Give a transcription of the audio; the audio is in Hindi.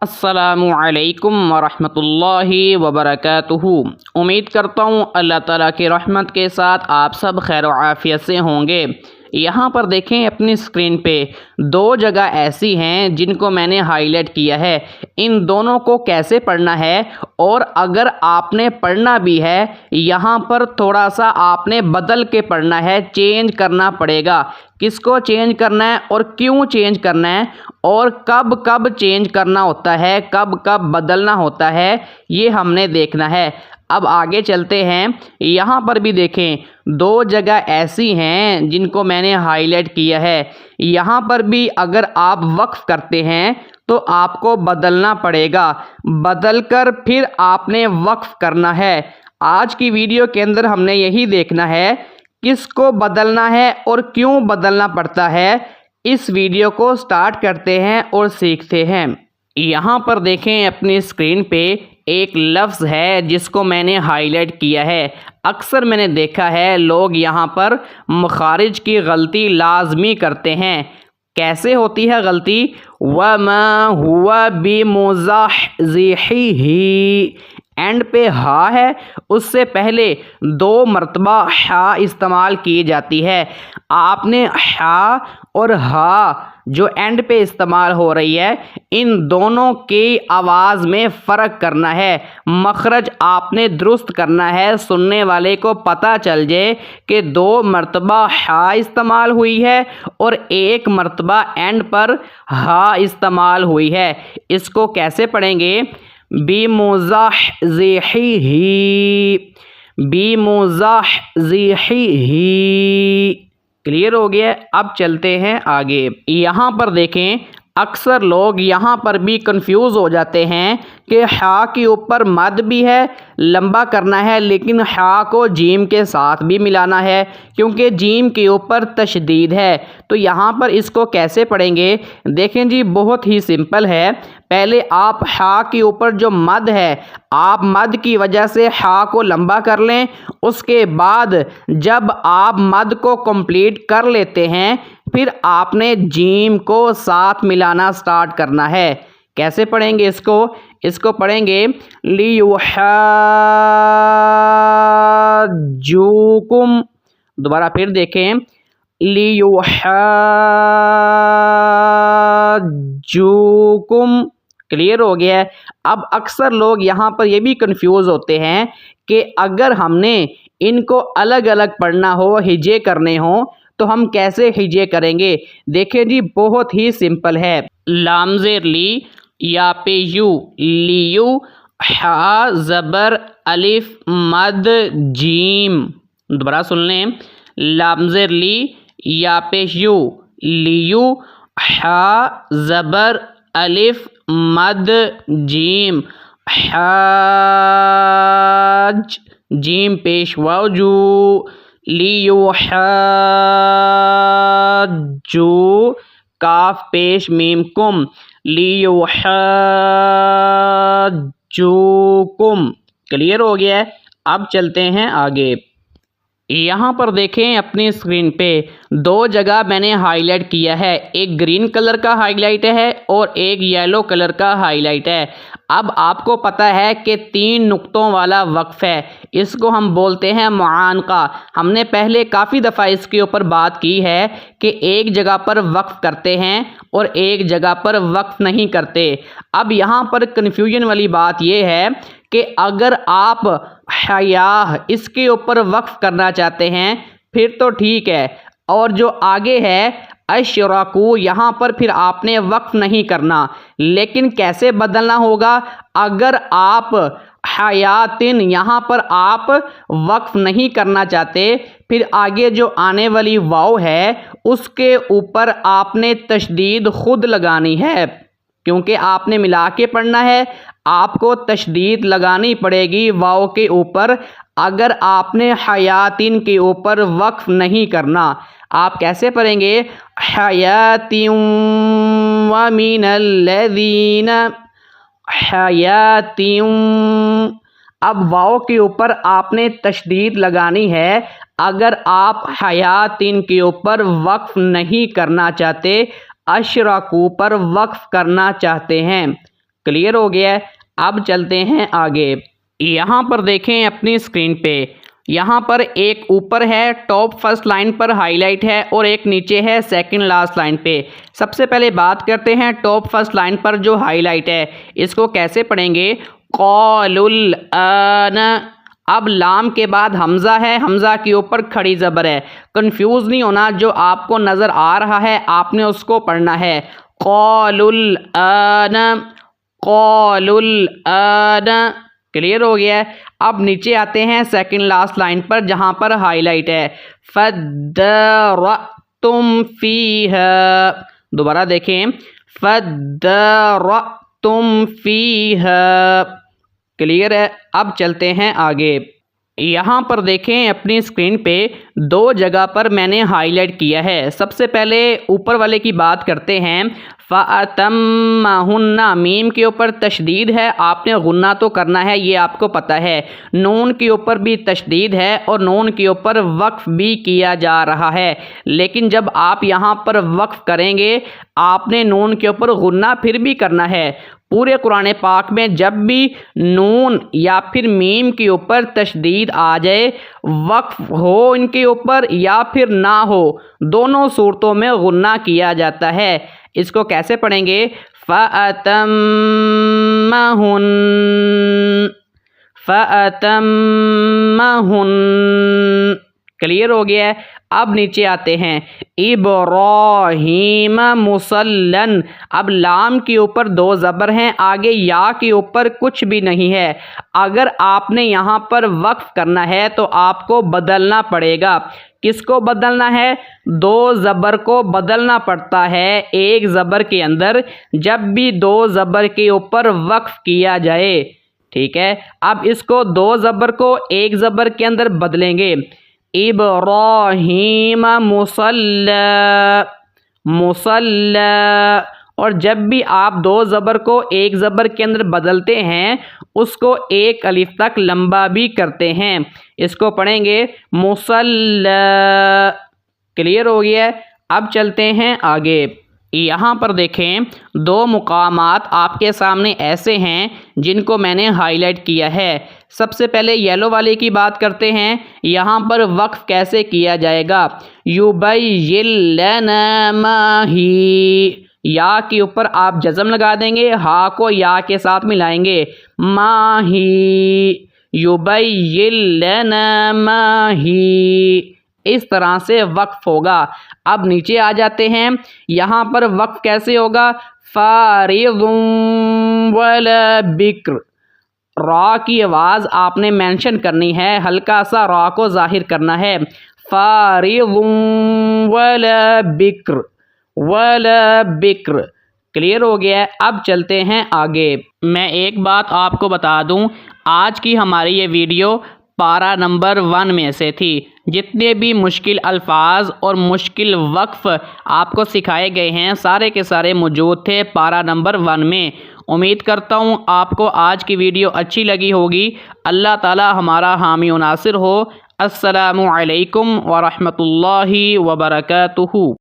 अस्सलामुअलैकुम वरहमतुल्लाहि वबरकातुहू। उम्मीद करता हूँ अल्लाह ताला की रहमत के साथ आप सब खैर व आफियत से होंगे। यहाँ पर देखें अपनी स्क्रीन पे दो जगह ऐसी हैं जिनको मैंने हाईलाइट किया है। इन दोनों को कैसे पढ़ना है और अगर आपने पढ़ना भी है यहाँ पर थोड़ा सा आपने बदल के पढ़ना है, चेंज करना पड़ेगा। किसको चेंज करना है और क्यों चेंज करना है और कब कब चेंज करना होता है, कब कब बदलना होता है, ये हमने देखना है। अब आगे चलते हैं। यहाँ पर भी देखें दो जगह ऐसी हैं जिनको मैंने हाईलाइट किया है। यहाँ पर भी अगर आप वक्फ करते हैं तो आपको बदलना पड़ेगा, बदल कर फिर आपने वक्फ करना है। आज की वीडियो के अंदर हमने यही देखना है किसको बदलना है और क्यों बदलना पड़ता है। इस वीडियो को स्टार्ट करते हैं और सीखते हैं। यहाँ पर देखें अपनी स्क्रीन पे एक लफ्ज़ है जिसको मैंने हाईलाइट किया है। अक्सर मैंने देखा है लोग यहाँ पर मखारिज की गलती लाजमी करते हैं। कैसे होती है गलती? वमा हुआ बिमुज़ाहिज़िही, एंड पे हा है, उससे पहले दो मरतबा हा इस्तेमाल की जाती है। आपने हा और हा जो एंड पे इस्तेमाल हो रही है इन दोनों की आवाज़ में फ़र्क करना है। मखरज आपने दुरुस्त करना है, सुनने वाले को पता चल जाए कि दो मरतबा हा इस्तेमाल हुई है और एक मरतबा एंड पर हा इस्तेमाल हुई है। इसको कैसे पढ़ेंगे? बिमुज़ाहिज़िही, बिमुज़ाहिज़िही। क्लियर हो गया? अब चलते हैं आगे। यहाँ पर देखें अक्सर लोग यहाँ पर भी कंफ्यूज हो जाते हैं कि हा के ऊपर मद भी है, लंबा करना है, लेकिन हा को जीम के साथ भी मिलाना है क्योंकि जीम के ऊपर तशदीद है। तो यहाँ पर इसको कैसे पढ़ेंगे? देखें जी, बहुत ही सिंपल है। पहले आप हा के ऊपर जो मद है आप मद की वजह से हा को लंबा कर लें। उसके बाद जब आप मद को कंप्लीट कर लेते हैं फिर आपने जीम को साथ मिलाना स्टार्ट करना है। कैसे पढ़ेंगे इसको? इसको पढ़ेंगे लियुहज्जुकुम। दोबारा फिर देखें, लियुहज्जुकुम। क्लियर हो गया है? अब अक्सर लोग यहाँ पर ये भी कंफ्यूज होते हैं कि अगर हमने इनको अलग अलग पढ़ना हो, हिजे करने हो, तो हम कैसे हिजे करेंगे? देखिए जी, बहुत ही सिंपल है। लाम ज़ेर ली या पे यू, लियू, हा ज़बर अलिफ मद जीम। दोबारा सुन लें, लाम ज़ेर ली या पे यू, लियू, हा ज़बर अलिफ मद जीम, हाज, जीम पेश वाव जू, लियुहज्जु, काफ पेश मीम कुम, लियुहज्जुकुम। क्लियर हो गया है? अब चलते हैं आगे। यहाँ पर देखें अपनी स्क्रीन पे दो जगह मैंने हाईलाइट किया है। एक ग्रीन कलर का हाईलाइट है और एक येलो कलर का हाईलाइट है। अब आपको पता है कि 3 नुक्तों वाला वक्फ है, इसको हम बोलते हैं मुआनका। हमने पहले काफ़ी दफ़ा इसके ऊपर बात की है कि एक जगह पर वक्फ करते हैं और एक जगह पर वक्फ नहीं करते। अब यहाँ पर कन्फ्यूजन वाली बात यह है कि अगर आप हयाह इसके ऊपर वक्फ करना चाहते हैं फिर तो ठीक है, और जो आगे है अशराकू यहाँ पर फिर आपने वक्फ नहीं करना। लेकिन कैसे बदलना होगा? अगर आप हयातिन यहाँ पर आप वक्फ नहीं करना चाहते फिर आगे जो आने वाली वाव है उसके ऊपर आपने तशदीद खुद लगानी है क्योंकि आपने मिला के पढ़ना है। आपको तशदीद लगानी पड़ेगी वाव के ऊपर अगर आपने हयातिन के ऊपर वक्फ नहीं करना। आप कैसे पढ़ेंगे? हयातिन व मिनल्लज़ीन, हयातिन। अब वाव के ऊपर आपने तशदीद लगानी है अगर आप हयातिन के ऊपर वक्फ नहीं करना चाहते, अशराकू पर वक्फ करना चाहते हैं। क्लियर हो गया है। अब चलते हैं आगे। यहाँ पर देखें अपनी स्क्रीन पे, यहाँ पर एक ऊपर है टॉप फर्स्ट लाइन पर हाईलाइट है और एक नीचे है सेकंड लास्ट लाइन पे। सबसे पहले बात करते हैं टॉप फर्स्ट लाइन पर जो हाईलाइट है, इसको कैसे पढ़ेंगे? कौलुल आन। अब लाम के बाद हमज़ा है, हमज़ा के ऊपर खड़ी ज़बर है। कंफ्यूज नहीं होना, जो आपको नज़र आ रहा है आपने उसको पढ़ना है। कौलुल आन, कौलुल आन। क्लियर हो गया है। अब नीचे आते हैं सेकंड लास्ट लाइन पर जहां पर हाईलाइट है। फद्दरअतुम फीहा। दोबारा देखें, फद्दरअतुम फीहा। क्लियर है। अब चलते हैं आगे। यहाँ पर देखें अपनी स्क्रीन पे दो जगह पर मैंने हाईलाइट किया है। सबसे पहले ऊपर वाले की बात करते हैं। फ़अतम्महुन्ना, मीम के ऊपर तशदीद है, आपने गुन्ना तो करना है, ये आपको पता है। नून के ऊपर भी तशदीद है और नून के ऊपर वक्फ भी किया जा रहा है, लेकिन जब आप यहाँ पर वक्फ करेंगे आपने नून के ऊपर गुन्ना फिर भी करना है। पूरे कुरान पाक में जब भी नून या फिर मीम के ऊपर तशदीद आ जाए, वक्फ हो इनके ऊपर या फिर ना हो, दोनों सूरतों में गुन्ना किया जाता है। इसको कैसे पढ़ेंगे? फ़अतम्महुन, फ़अतम्महुन। क्लियर हो गया है। अब नीचे आते हैं। इब्राहीम मुसल्लन। अब लाम के ऊपर दो ज़बर हैं, आगे या के ऊपर कुछ भी नहीं है। अगर आपने यहाँ पर वक्फ करना है तो आपको बदलना पड़ेगा। किसको बदलना है? दो ज़बर को बदलना पड़ता है एक ज़बर के अंदर, जब भी दो ज़बर के ऊपर वक्फ किया जाए। ठीक है, अब इसको दो ज़बर को एक ज़बर के अंदर बदलेंगे। इब्राहीम मुसल्ला, मुसल्ला। और जब भी आप दो ज़बर को एक ज़बर के अंदर बदलते हैं उसको एक अलिफ तक लंबा भी करते हैं। इसको पढ़ेंगे मुसल्ला। क्लियर हो गया है। अब चलते हैं आगे। यहाँ पर देखें दो मुकामात आपके सामने ऐसे हैं जिनको मैंने हाईलाइट किया है। सबसे पहले येलो वाले की बात करते हैं। यहाँ पर वक्फ कैसे किया जाएगा? युबय्यिन मा ही, या के ऊपर आप जज़म लगा देंगे, हा को या के साथ मिलाएंगे। मा ही, युबय्यिन मा ही, इस तरह से वक्फ होगा। अब नीचे आ जाते हैं। यहाँ पर वक्फ कैसे होगा? फारिज़ुन वला बिक्र। रा की आवाज़ आपने मेंशन करनी है, हल्का सा रा को जाहिर करना है। फारिज़ुन वला बिक्र, वला बिक्र। क्लियर हो गया है। अब चलते हैं आगे। मैं एक बात आपको बता दूं, आज की हमारी ये वीडियो पारा नंबर 1 में से थी। जितने भी मुश्किल अल्फाज और मुश्किल वक्फ आपको सिखाए गए हैं सारे के सारे मौजूद थे पारा नंबर 1 में। उम्मीद करता हूँ आपको आज की वीडियो अच्छी लगी होगी। अल्लाह ताला हमारा हामी व नासिर हो। अस्सलामु अलैकुम व रहमतुल्लाहि व बरकातुहू।